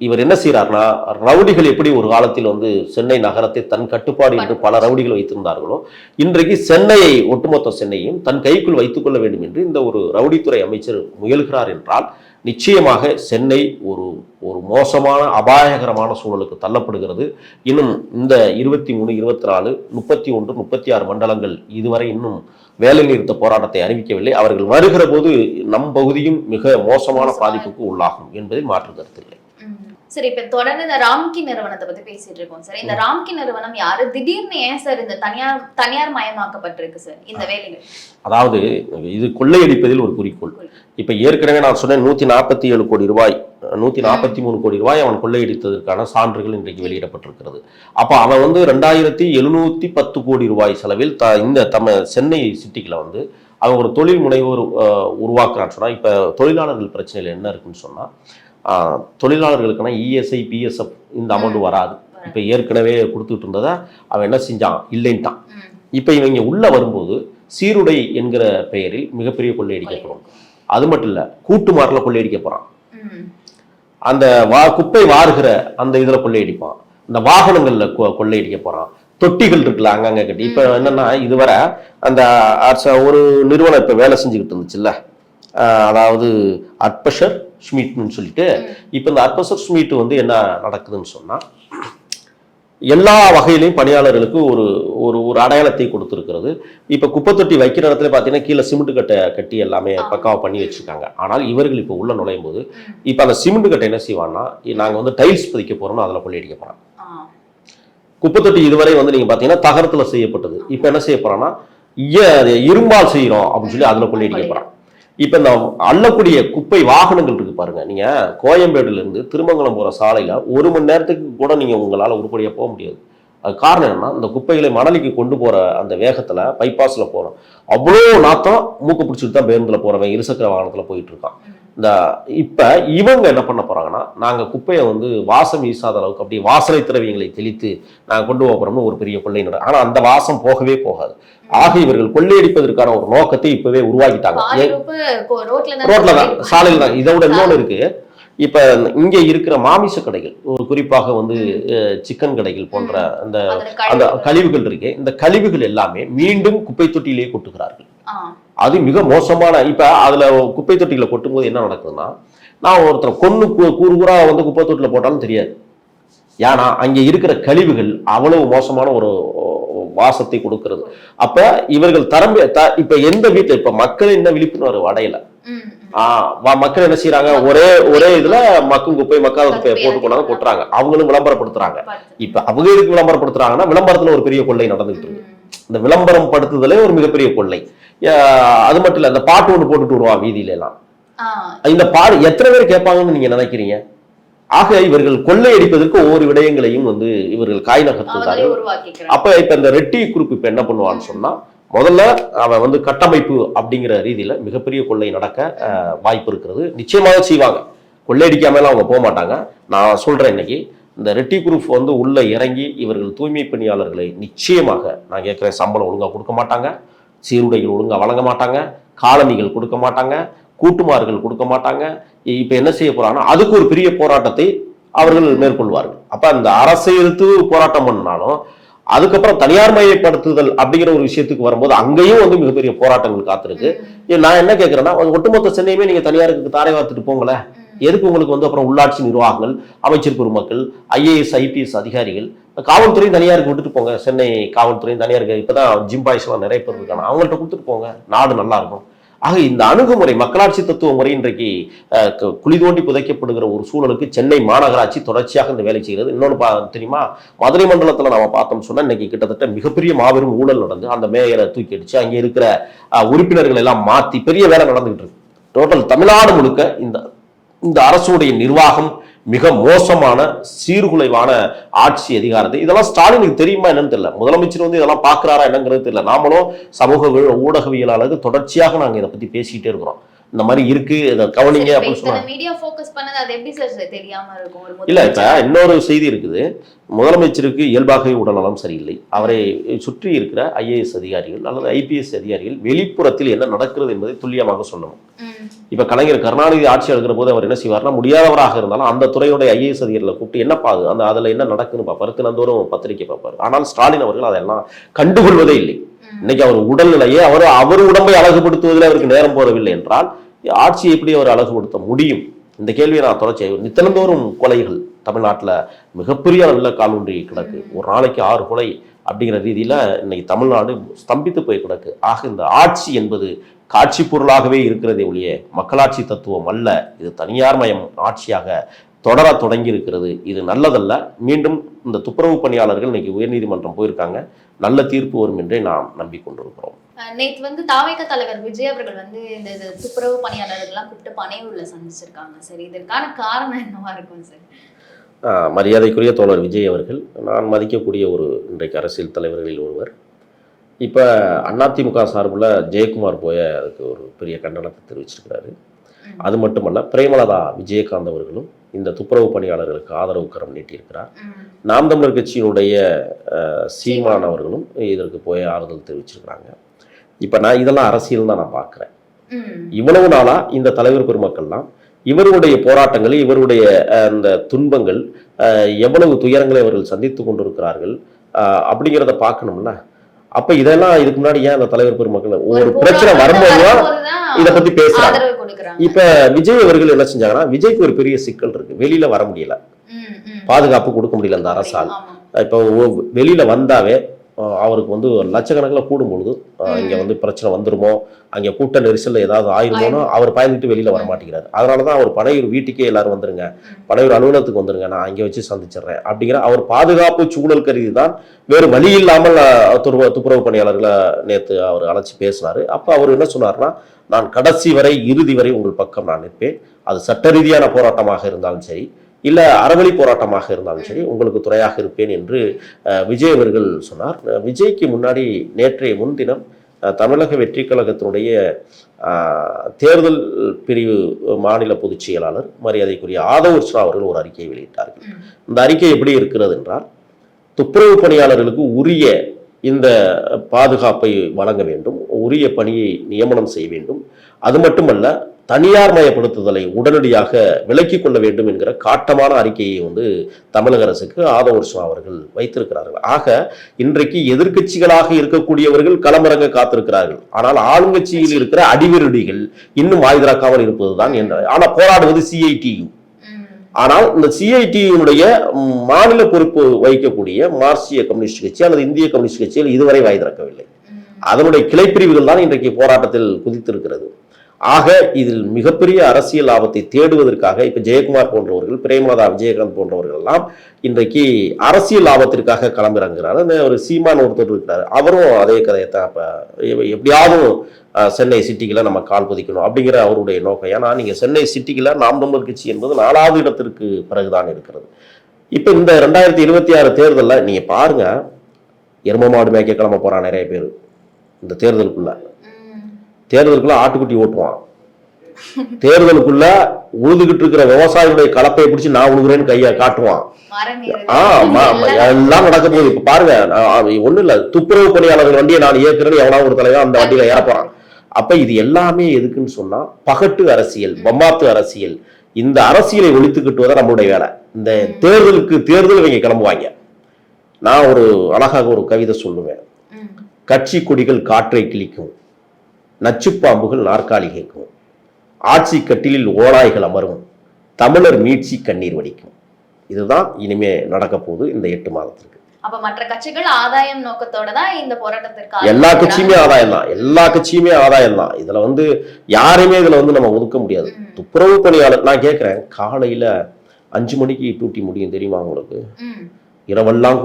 இவர் என்ன செய்யறாருன்னா, ரவுடிகள் எப்படி ஒரு காலத்தில் வந்து சென்னை நகரத்தை தன் கட்டுப்பாடு என்று பல ரவுடிகள் வைத்திருந்தார்களோ, இன்றைக்கு சென்னையை, ஒட்டுமொத்த சென்னையும் தன் கைக்குள் வைத்துக் கொள்ள வேண்டும் என்று இந்த ஒரு ரவுடித்துறை அமைச்சர் முயல்கிறார் என்றால் நிச்சயமாக சென்னை ஒரு ஒரு மோசமான அபாயகரமான சூழலுக்கு தள்ளப்படுகிறது. இன்னும் இந்த 23, 24, 31, 36 மண்டலங்கள் இதுவரை இன்னும் வேலை நிறுத்த போராட்டத்தை அறிவிக்கவில்லை. அவர்கள் வருகிற போது நம் பகுதியும் மிக மோசமான பாதிப்புக்கு உள்ளாகும் என்பதில் மாற்று கருத்தில்லை. சரி, இப்ப தொடர்ந்து இந்த ராம்கி நிறுவனத்தை பத்தி பேசிட்டு இருக்கோம் சார். இந்த ராம்கி நிறுவனம் யாரு? திடீர்னு ஏன் சார் இந்த தனியார் மயமாக்கப்பட்டிருக்கு சார் இந்த வேலைகள்? அதாவது இது கொள்ளையடிப்பதில் ஒரு குறிக்கோள். இப்ப ஏற்கனவே நான் சொன்னேன் 147 கோடி ரூபாய், 143 கோடி ரூபாய் அவன் கொள்ளையடித்ததற்கான சான்றுகள் இன்றைக்கு வெளியிடப்பட்டிருக்கிறது. அப்ப அவன் வந்து 2710 கோடி ரூபாய் செலவில் இந்த சென்னை சிட்டிக்குள்ள வந்து அவன் ஒரு தொழில் முனைவோர் உருவாக்குறான்னு சொன்னா, இப்ப தொழிலாளர்கள் பிரச்சனையில் என்ன இருக்குன்னு சொன்னா, தொழிலாளர்களுக்கான இஎஸ்ஐ பிஎஸ்எஃப் இந்த அமௌண்ட் வராது. இப்ப ஏற்கனவே கொடுத்துட்டு இருந்ததை அவன் என்ன செஞ்சான், இல்லைன்ட்டான். இப்ப இவங்க உள்ள வரும்போது சீருடை என்கிற பெயரில் மிகப்பெரிய கொள்ளையடிக்கப்படும். அது மட்டும் இல்ல, கூட்டுமாரில் கொள்ளையடிக்க போறான். அந்த குப்பை வாருகிற அந்த இதுல கொள்ளையடிப்பான். இந்த வாகனங்கள்ல கொள்ளையடிக்க போறான். தொட்டிகள் இருக்குல்ல அங்கங்க கட்டி. இப்ப என்னன்னா, இதுவரை அந்த ஒரு நிறுவனம் இப்ப வேலை செஞ்சுக்கிட்டு இருந்துச்சுல்ல, அதாவது அட்பஷர் ஸ்மிட்னு சொல்லிட்டு, இப்ப இந்த அட்பஷர் ஸ்மிட் வந்து என்ன நடக்குதுன்னு சொன்னா, எல்லா வகையிலையும் பணியாளர்களுக்கு ஒரு ஒரு ஒரு அடையாளத்தை கொடுத்துருக்கிறது. இப்ப குப்பை தொட்டி வைக்கிற இடத்துல பாத்தீங்கன்னா கீழே சிமெண்ட் கட்டை கட்டி எல்லாமே பக்காவா பண்ணி வச்சிருக்காங்க. ஆனால் இவர்கள் இப்ப உள்ள நுழையும் போது இப்ப அந்த சிமெண்ட் கட்டை என்ன செய்வான்னா, நாங்க வந்து டைல்ஸ் பதிக்க போறோம்னு அதுல கொள்ளையடிக்க போறோம். குப்பை தொட்டி இதுவரை வந்து நீங்க பாத்தீங்கன்னா தகரத்துல செய்யப்பட்டது. இப்ப என்ன செய்ய போறான்னா, இரும்பால் செய்யறோம் அப்படின்னு சொல்லி அதுல கொள்ளையடிக்க போறான். இப்ப இந்த அள்ளக்கூடிய குப்பை வாகனங்கள் இருக்கு பாருங்க, நீங்க கோயம்பேடுல இருந்து திருமங்கலம் போற சாலையில 1 மணி நேரத்துக்கு கூட நீங்க உங்களால உருப்படியா போக முடியாது. அது காரணம் என்னன்னா, இந்த குப்பைகளை மணலிக்கு கொண்டு போற அந்த வேகத்துல பைபாஸ்ல போறோம், அவ்வளோ நாத்தம் மூக்க பிடிச்சிட்டு தான் பேருந்துல போறவன் இருசக்கர வாகனத்துல போயிட்டு இருக்கான். இப்ப இவங்க என்ன பண்ண போறாங்கன்னா, நாங்க குப்பையை வந்து வாசம் வீசாத அளவுக்கு அப்படியே வாசனை திரவியங்களை தெளித்து நாங்க கொண்டு போறோம்னு ஒரு பெரிய கொள்ளை நட. ஆனா அந்த வாசம் போகவே போகாது. ஆக இவர்கள் கொள்ளையடிப்பதற்கான ஒரு நோக்கத்தை இப்பவே உருவாக்கிட்டாங்க. ரோட்ல தான், சாலையில தான். இதோட இன்னொன்னு இருக்கு. இப்ப இங்க இருக்கிற மாமிச கடைகள், ஒரு குறிப்பாக வந்து சிக்கன் கடைகள் போன்ற அந்த கழிவுகள் இருக்கு. இந்த கழிவுகள் எல்லாமே மீண்டும் குப்பை தொட்டியிலேயே கொட்டுகிறார்கள். அது மிக மோசமான. இப்ப அதுல குப்பை தொட்டிகளை கொட்டும் போது என்ன நடக்குதுன்னா, நான் ஒருத்தர் கொன்னு கூறுகுறா வந்து குப்பை தொட்டில போட்டாலும் தெரியாது. ஏன்னா அங்க இருக்கிற கழிவுகள் அவ்வளவு மோசமான ஒரு வாசத்தை கொடுக்கிறது. அப்ப இவர்கள் இப்ப எந்த வீட்டுல இப்ப மக்கள் என்ன விழிப்புணர்வு அடையல. மக்கள் என்ன செய்யறாங்க, ஒரே இதுல மக்கும் குப்பை மக்காத குப்பையை போட்டு கொண்டாந்து கொட்டுறாங்க. அவங்களும் விளம்பரப்படுத்துறாங்க. இப்ப அவங்க எதுக்கு விளம்பரப்படுத்துறாங்கன்னா, விளம்பரத்துல ஒரு பெரிய கொள்ளை நடந்துகிட்டு இருக்கு. இந்த விளம்பரம் படுத்துதலே ஒரு மிகப்பெரிய கொள்ளை. அது மட்டும் இல்ல, அந்த பாட்டு ஒண்ணு போட்டுட்டு வருவான் வீதியில எல்லாம். இந்த பாடு எத்தனை பேர் கேட்பாங்கன்னு நீங்க நினைக்கிறீங்க? ஆக இவர்கள் கொள்ளையடிப்பதற்கு ஒவ்வொரு விடயங்களையும் வந்து இவர்கள் காய் நகர்த்துகிறார்கள். அப்ப இப்ப இந்த ரெட்டி குரூப் இப்ப என்ன பண்ணுவான்னு சொன்னா, முதல்ல அவன் வந்து கட்டமைப்பு அப்படிங்கிற ரீதியில மிகப்பெரிய கொள்ளை நடக்க வாய்ப்பு இருக்கிறது. நிச்சயமாக செய்வாங்க, கொள்ளையடிக்காமலாம் அவங்க போக மாட்டாங்க. நான் சொல்றேன், இன்னைக்கு இந்த ரெட்டி குரூப் வந்து உள்ள இறங்கி இவர்கள் தூய்மை பணியாளர்களை நிச்சயமாக, நான் கேட்கிறேன், சம்பளம் ஒழுங்கா கொடுக்க மாட்டாங்க, சீருடைகள் ஒழுங்கா வழங்க மாட்டாங்க, காலணிகள் கொடுக்க மாட்டாங்க, கூட்டுமாறுகள் கொடுக்க மாட்டாங்க. இப்ப என்ன செய்ய போறாங்கன்னா அதுக்கு ஒரு பெரிய போராட்டத்தை அவர்கள் மேற்கொள்வார்கள். அப்ப அந்த அரசை எதிர்த்து போராட்டம் பண்ணாலும் அதுக்கப்புறம் தனியார் மயப்படுத்துதல் அப்படிங்கிற ஒரு விஷயத்துக்கு வரும்போது அங்கேயும் வந்து மிகப்பெரிய போராட்டங்கள் காத்திருக்கு. நான் என்ன கேட்கிறேன்னா, ஒட்டுமொத்த சென்னையுமே நீங்க தனியாருக்கு தாரை வார்த்துட்டு போங்களேன். எதுக்கு உங்களுக்கு வந்து அப்புறம் உள்ளாட்சி நிர்வாகங்கள், அமைச்சர் பெருமக்கள், ஐஏஎஸ் ஐபிஎஸ் அதிகாரிகள், காவல்துறை தனியாருக்கு விட்டுட்டு போங்க. சென்னை காவல்துறை தனியாருக்கு இப்பதான் ஜிம்பாய்ஸ் எல்லாம் நிறைய பேர் இருக்காங்க, அவங்கள்ட்ட கொடுத்துட்டு போங்க, நாடு நல்லா இருக்கும். ஆக இந்த அணுகுமுறை, மக்களாட்சி தத்துவ முறை இன்றைக்கு குழி தோண்டி புதைக்கப்படுகிற ஒரு சூழலுக்கு சென்னை மாநகராட்சி தொடர்ச்சியாக இந்த வேலை செய்கிறது. இன்னொன்று தெரியுமா, மதுரை மண்டலத்தில் நாம பார்த்தோம் சொன்னா இன்னைக்கு கிட்டத்தட்ட மிகப்பெரிய மாபெரும் ஊழல் நடந்து அந்த மேயரை தூக்கி அடிச்சு அங்கே இருக்கிற உறுப்பினர்கள் எல்லாம் மாத்தி பெரிய வேலை நடந்துகிட்டு இருக்கு. டோட்டல் தமிழ்நாடு முழுக்க இந்த அரசுடைய நிர்வாகம் மிக மோசமான சீர்குலைவான ஆட்சி அதிகாரத்தை, இதெல்லாம் ஸ்டாலினுக்கு தெரியுமா என்னன்னு தெரியல. முதலமைச்சர் வந்து இதெல்லாம் பாக்குறாரா என்னங்கிறது தெரியல. நாமளும் சமூக ஊடகவியலாளர்கள் தொடர்ச்சியாக நாங்க இதை பத்தி பேசிக்கிட்டே இருக்கிறோம். இந்த மாதிரி இருக்கு, இதை கவனிங்க அப்படின்னு சொன்னாங்க. இல்ல, இப்ப இன்னொரு செய்தி இருக்குது. முதலமைச்சருக்கு இயல்பாகவே உடல்நலம் சரியில்லை. அவரை சுற்றி இருக்கிற ஐஏஎஸ் அதிகாரிகள் அல்லது ஐபிஎஸ் அதிகாரிகள் வெளிப்புறத்தில் என்ன நடக்கிறது என்பதை துல்லியமாக சொல்லணும். இப்ப கலைஞர் கருணாநிதி ஆட்சி எடுக்கிற போது அவர் என்ன செய்வார்னா, முடியாதவராக இருந்தாலும் அந்த துறையுடைய ஐஏஎஸ் அதிகாரிகளை கூப்பிட்டு என்ன பாது அந்த அதுல என்ன நடக்குன்னு பார்ப்பாரு, தினந்தோறும் பத்திரிகை பார்ப்பாரு. ஆனால் ஸ்டாலின் அவர்கள் அதெல்லாம் கண்டுகொள்வதே இல்லை. இன்னைக்கு அவர் உடல்நிலையே அவர் உடம்பை அழகுபடுத்துவதில் அவருக்கு நேரம் போறவில்லை என்றால் ஆட்சியை எப்படி அவர் அழகுபடுத்த முடியும்? இந்த கேள்வியை நான் தொடர்ச்சி. தினந்தோறும் கொலைகள் தமிழ்நாட்டில் மிகப்பெரிய அளவில் காலூன்றி கிடக்கு. ஒரு நாளைக்கு 6 கொலை அப்படிங்கிற ரீதியில இன்னைக்கு தமிழ்நாடு ஸ்தம்பித்து போய் கிடக்கு. ஆக இந்த ஆட்சி என்பது காட்சி பொருளாகவே இருக்கிறதே ஒழிய மக்களாட்சி தத்துவம் அல்ல. இது தனியார் மயம் ஆட்சியாக தொடர தொடங்கி இருக்கிறது. இது நல்லதல்ல. மீண்டும் இந்த துப்புரவு பணியாளர்கள் இன்னைக்கு உயர்நீதிமன்றம் போயிருக்காங்க. நல்ல தீர்ப்பு வரும் என்றே நாம் நம்பிக்கொண்டிருக்கிறோம். நேற்று வந்து தாவேக தலைவர் விஜய் அவர்கள் வந்து இந்த துப்புரவு பணியாளர்கள்லாம் கூப்பிட்டு பனையூர்ல சந்திச்சிருக்காங்க. சரி, இதற்கான காரணம் என்னவா இருக்கும் சார்? மரியாதைக்குரிய தோழர் விஜய் அவர்கள் நான் மதிக்கக்கூடிய ஒரு இன்றைக்கு அரசியல் தலைவர்களில் ஒருவர். இப்போ அதிமுக சார்பில் ஜெயக்குமார் போய அதுக்கு ஒரு பெரிய கண்டனத்தை தெரிவிச்சிருக்கிறாரு. அது மட்டுமல்ல, பிரேமலதா விஜயகாந்த் அவர்களும் இந்த துப்புரவு பணியாளர்களுக்கு ஆதரவு கரம் நீட்டியிருக்கிறார். நாம் தமிழர் கட்சியினுடைய சீமான் அவர்களும் இதற்கு போய் ஆறுதல் தெரிவிச்சிருக்கிறாங்க. இப்போ நான் இதெல்லாம் அரசியல் தான் நான் பார்க்குறேன். இவ்வளவு நாளா இந்த தலைவர் பெருமக்கள்லாம் இவருடைய போராட்டங்கள், இவருடைய அந்த துன்பங்கள், எவ்வளவு துயரங்களை அவர்கள் சந்தித்து கொண்டிருக்கிறார்கள் அப்படிங்கிறத பார்க்கணும்ல. அப்ப இதெல்லாம் இதுக்கு முன்னாடி ஏன் அந்த தலைவர் பெருமக்கள் ஒரு பிரச்சனை வரும்போதுதான் இதை பத்தி பேசுறாங்க. இப்ப விஜய் அவர்கள் என்ன செஞ்சாங்கன்னா, விஜய்க்கு ஒரு பெரிய சிக்கல் இருக்கு, வெளியில வர முடியல, பாதுகாப்பு கொடுக்க முடியல அந்த அரசால். இப்போ வெளியில வந்தாவே அவருக்கு வந்து லட்சக்கணக்கில் கூடும் பொழுது இங்க வந்து பிரச்சனை வந்துருமோ, அங்கே கூட்ட நெரிசல்ல ஏதாவது ஆயிருமோனோ அவர் பயந்துட்டு வெளியில வர மாட்டேங்கிறாரு. அதனாலதான் அவர் பனையூர் வீட்டுக்கே எல்லாரும் வந்துருங்க, பனையூர் அலுவலகத்துக்கு வந்துருங்க, நான் அங்கே வச்சு சந்திச்சிடுறேன் அப்படிங்கிற அவர் பாதுகாப்பு சூழல் கருதி தான், வேறு வழி இல்லாமல் துப்புரவு பணியாளர்களை நேற்று அவர் அழைச்சி பேசினாரு. அப்ப அவர் என்ன சொன்னார்னா, நான் கடைசி வரை இறுதி வரை உங்கள் பக்கம் நான் நிற்பேன், அது சட்ட ரீதியான போராட்டமாக இருந்தாலும் சரி, இல்ல அறவழி போராட்டமாக இருந்தாலும் சரி, உங்களுக்கு துணையாக இருப்பேன் என்று விஜய் அவர்கள் சொன்னார். விஜய்க்கு முன்னாடி நேற்றைய முன்தினம் தமிழக வெற்றி கழகத்தினுடைய தேர்தல் பிரிவு மாநில பொதுச் செயலாளர் மரியாதைக்குரிய ஆதவ் அர்ச்சனா அவர்கள் ஒரு அறிக்கையை வெளியிட்டார்கள். இந்த அறிக்கை எப்படி இருக்கிறது என்றால், துப்புரவு பணியாளர்களுக்கு உரிய இந்த பாதுகாப்பை வழங்க வேண்டும், உரிய பணியை நியமனம் செய்ய வேண்டும், அது மட்டுமல்ல தனியார் மயப்படுத்துதலை உடனடியாக விலக்கிக் கொள்ள வேண்டும் என்கிற காட்டமான அறிக்கையை வந்து தமிழக அரசுக்கு ஆதவ் அர்ச்சனா அவர்கள் வைத்திருக்கிறார்கள். ஆக இன்றைக்கு எதிர்கட்சிகளாக இருக்கக்கூடியவர்கள் களமிறங்க காத்திருக்கிறார்கள். ஆனால் ஆளுங்கட்சியில் இருக்கிற அடிவிருடிகள் இன்னும் ஆயுதராக்காமல் இருப்பதுதான் என்ற. ஆனால் போராடுவது சிஐடியு. ஆனால் இந்த சிஐடியுடைய மாநில பொறுப்பு வகிக்கக்கூடிய மார்க்சிய கம்யூனிஸ்ட் கட்சி அல்லது இந்திய கம்யூனிஸ்ட் கட்சிகள் இதுவரை வாய் திறக்கவில்லை. அதனுடைய கிளைப்பிரிவுகள் தான் இன்றைக்கு போராட்டத்தில் குதித்திருக்கிறது. ஆக இதில் மிகப்பெரிய அரசியல் லாபத்தை தேடுவதற்காக இப்ப ஜெயக்குமார் போன்றவர்கள், பிரேமலதா விஜயகாந்த் போன்றவர்கள் எல்லாம் இன்றைக்கு அரசியல் லாபத்திற்காக களமிறங்குறாரு. அந்த ஒரு சீமான் ஒருத்தர் இருக்கிறாரு, அவரும் அதே கதையத்தான் எப்படியாவது சென்னை சிட்டிக்குள்ள நம்ம கால் பதிக்கணும் அப்படிங்கிற அவருடைய நோக்கம். ஏன்னா நீங்க சென்னை சிட்டிக்குள்ள நாம் தமிழர் கட்சி என்பது 4வது இடத்திற்கு பிறகுதான் இருக்கிறது. இப்ப இந்த 2026 தேர்தலில் நீங்க பாருங்க, எரும மாடு மேய்க்க கிளம்ப போறான் நிறைய பேர். இந்த தேர்தலுக்குள்ள ஆட்டுக்குட்டி ஓட்டுவான், தேர்தலுக்குள்ள உழுதுகிட்டு இருக்கிற விவசாயிகளுடைய கலப்பையை பிடிச்சி நான் உழுகுறேன்னு கையை காட்டுவான். எல்லாம் நடக்க போகுது. இப்ப பாருங்க, ஒண்ணு இல்ல, துப்புரவு பணியாளர்கள் வண்டியை நான் இயக்குறேன்னு எவனாவது ஒரு தலைவன் அந்த வண்டியில ஏற போறான். அப்ப இது எல்லாமே எதுக்குன்னு சொன்னா பகட்டு அரசியல், பம்மாத்து அரசியல். இந்த அரசியலை ஒழித்து கட்டுவதை நம்மளுடைய வேலை. இந்த தேர்தல் இவங்க கிளம்புவாங்க. நான் ஒரு அழகாக ஒரு கவிதை சொல்லுவேன். கட்சி கொடிகள் காற்றை கிழிக்கும், நச்சுப்பாம்புகள் நாற்காலி கேட்கும், ஆட்சி கட்டிலில் ஓநாய்கள் அமரும், தமிழர் மீட்சி கண்ணீர் வடிக்கும். இதுதான் இனிமே நடக்க போகுது இந்த 8 மாதத்திற்கு. அப்ப மற்ற கட்சிகள் ஆதாயம் நோக்கத்தோட தான் இந்த போராட்டத்திற்கு எல்லா கட்சியுமே ஆதாயம் தான். இதுல யாரையுமே இதுல நம்ம ஒதுக்க முடியாது. துப்புரவு பணியாளர் நான் கேட்கிறேன், காலையில 5 மணிக்கு டூட்டி முடியும் தெரியுமா உங்களுக்கு? இரவெல்லாம்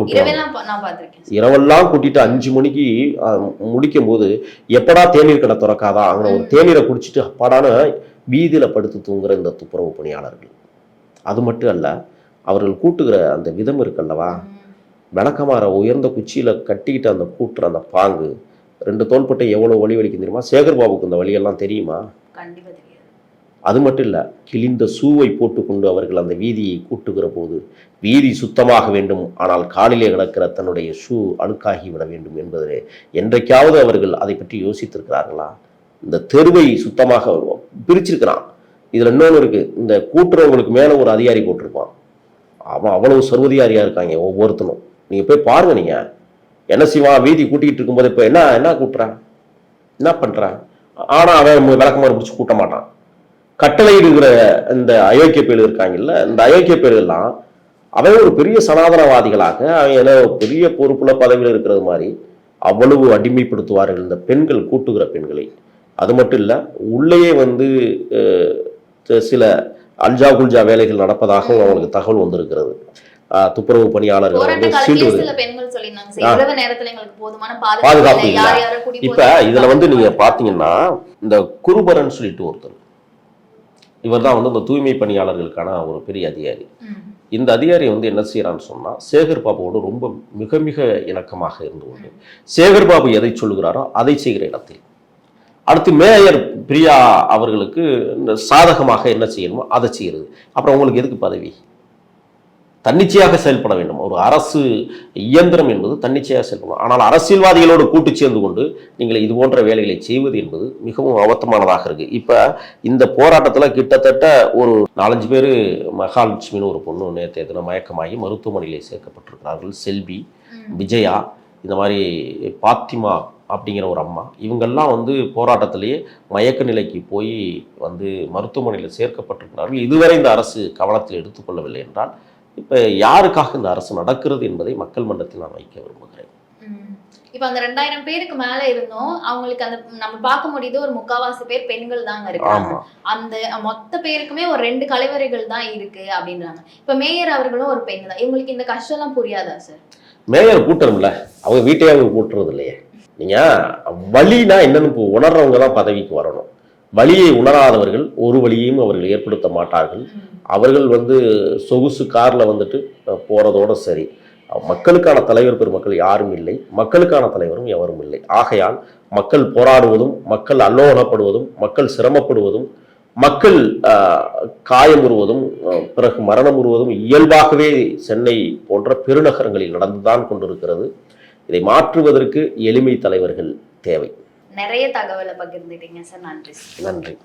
கூட்டிட்டு 5 மணிக்கு முடிக்கும் போது எப்படா தேநீர் கடை திறக்காதா, அங்க ஒரு தேநீரை குடிச்சிட்டு அப்பாடான வீதியில படுத்து தூங்குற இந்த துப்புரவு பணியாளர்கள். அது மட்டும் அல்ல, அவர்கள் கூட்டுகிற அந்த விதம் இருக்கல்லவா, விளக்கமாற உயர்ந்த குச்சியில கட்டிக்கிட்டு அந்த கூட்டுற அந்த பாங்கு, 2 தோள்பட்டை எவ்வளவு வலி வலிக்கும் தெரியுமா? சேகர் பாபுக்கு இந்த வழியெல்லாம் தெரியுமா? அது மட்டும் இல்ல, கிழிந்த ஷூவை போட்டுக்கொண்டு அவர்கள் அந்த வீதியை கூட்டுகிற போது, வீதி சுத்தமாக வேண்டும், ஆனால் காலிலே கிடக்கிற தன்னுடைய ஷூ அழுக்காகி விட வேண்டும் என்பதிலே என்றைக்காவது அவர்கள் அதை பற்றி யோசித்திருக்கிறார்களா? இந்த தெருவை சுத்தமாக பிரிச்சிருக்கிறான். இதுல இன்னொன்று இருக்கு, இந்த கூட்டுறவங்களுக்கு மேல ஒரு அதிகாரி போட்டிருப்பான். அவன் அவ்வளவு சர்வதிகாரியா இருக்காங்க ஒவ்வொருத்தனும். நீங்க போய் பாருங்க. நீங்க என்ன செய்வான், வீதி கூட்டிகிட்டு இருக்கும்போது இப்ப என்ன கூட்டுறான், என்ன பண்றான், ஆனா அவன் விளக்கமாறு பிடிச்சி கூட்ட மாட்டான். கட்டளையிடுகிற இந்த அயோக்கிய பேர் இருக்காங்கல்ல, இந்த அயோக்கிய பேர்கள்லாம் அவன் ஒரு பெரிய சனாதனவாதிகளாக அவன் ஏதோ பெரிய பொறுப்புல பதவியில் இருக்கிறது மாதிரி அவ்வளவு அடிமைப்படுத்துவார்கள் இந்த பெண்கள், கூட்டுகிற பெண்களை. அது மட்டும் இல்ல, உள்ளேயே சில அல்ஜா குல்ஜா வேலைகள் நடப்பதாகவும் அவங்களுக்கு தகவல் வந்திருக்கிறது. துப்புரவு பணியாளர்கள் பாதுகாப்பு இல்லை. இப்ப இதுல நீங்க பாத்தீங்கன்னா, இந்த குருபரன் சொல்லிட்டு ஒருத்தர், இவர் தான் இந்த தூய்மை பணியாளர்களுக்கான ஒரு பெரிய அதிகாரி. இந்த அதிகாரி என்ன செய்யறான்னு சொன்னா, சேகர் பாபுவோடு ரொம்ப மிக மிக இணக்கமாக இருந்து கொண்டு சேகர் பாபு எதை சொல்லுகிறாரோ அதை செய்கிற இடத்தில், அடுத்து மேயர் பிரியா அவர்களுக்கு இந்த சாதகமாக என்ன செய்யணுமோ அதை செய்யறது. அப்புறம் உங்களுக்கு எதுக்கு பதவி? தன்னிச்சையாக செயல்பட வேண்டும். ஒரு அரசு இயந்திரம் என்பது தன்னிச்சையாக செயல்படும். ஆனால் அரசியல்வாதிகளோடு கூட்டு சேர்ந்து கொண்டு நீங்கள் இது போன்ற வேலைகளை செய்வது என்பது மிகவும் அவத்தமானதாக இருக்கு. இப்ப இந்த போராட்டத்தில் கிட்டத்தட்ட ஒரு 4-5 பேர், மகாலட்சுமின்னு ஒரு பொண்ணு நேற்று எத்தனை மயக்கமாகி மருத்துவமனையிலே சேர்க்கப்பட்டிருக்கிறார்கள். செல்வி, விஜயா, இந்த மாதிரி பாத்திமா அப்படிங்கிற ஒரு அம்மா, இவங்கெல்லாம் போராட்டத்திலேயே மயக்க நிலைக்கு போய் மருத்துவமனையில் சேர்க்கப்பட்டிருக்கிறார்கள். இதுவரை இந்த அரசு கவனத்தில் எடுத்துக்கொள்ளவில்லை என்றால் இப்ப யாருக்காக இந்த அரசு நடக்கிறது என்பதை மக்கள் மன்றத்தில் நான் வைக்க விரும்புகிறேன். இப்ப அந்த 2000 பேருக்கு மேல இருந்தோம், அவங்களுக்கு அந்த நம்ம பார்க்க முடியுது ஒரு 3/4 பேர் பெண்கள் தாங்க இருக்காங்க. அந்த மொத்த பேருக்குமே ஒரு 2 கலைவரைகள் தான் இருக்கு அப்படின்றாங்க. இப்ப மேயர் அவர்களும் ஒரு பெண் தான். இவங்களுக்கு இந்த கஷ்டம் எல்லாம் புரியாதா சார்? மேயர் கூட்டணும்ல, அவங்க வீட்டையே அவங்க கூட்டுறது இல்லையே. நீங்க வலினா என்னன்னு உணர்றவங்க தான் பதவிக்கு வரணும். வலியை உணராதவர்கள் ஒரு வழியையும் அவர்கள் ஏற்படுத்த மாட்டார்கள். அவர்கள் சொகுசு கார்ல போறதோட சரி. மக்களுக்கான தலைவர் பெருமக்கள் யாரும் இல்லை, மக்களுக்கான தலைவரும் எவரும் இல்லை. ஆகையால் மக்கள் போராடுவதும், மக்கள் அல்லோலப்படுவதும், மக்கள் சிரமப்படுவதும், மக்கள் காயமுறுவதும், பிறகு மரணமுறுவதும் இயல்பாகவே சென்னை போன்ற பெருநகரங்களில் நடந்துதான் கொண்டிருக்கிறது. இதை மாற்றுவதற்கு எளிமை தலைவர்கள் தேவை. நிறைய தகவலை பகிர்ந்துட்டீங்க சார். நன்றி.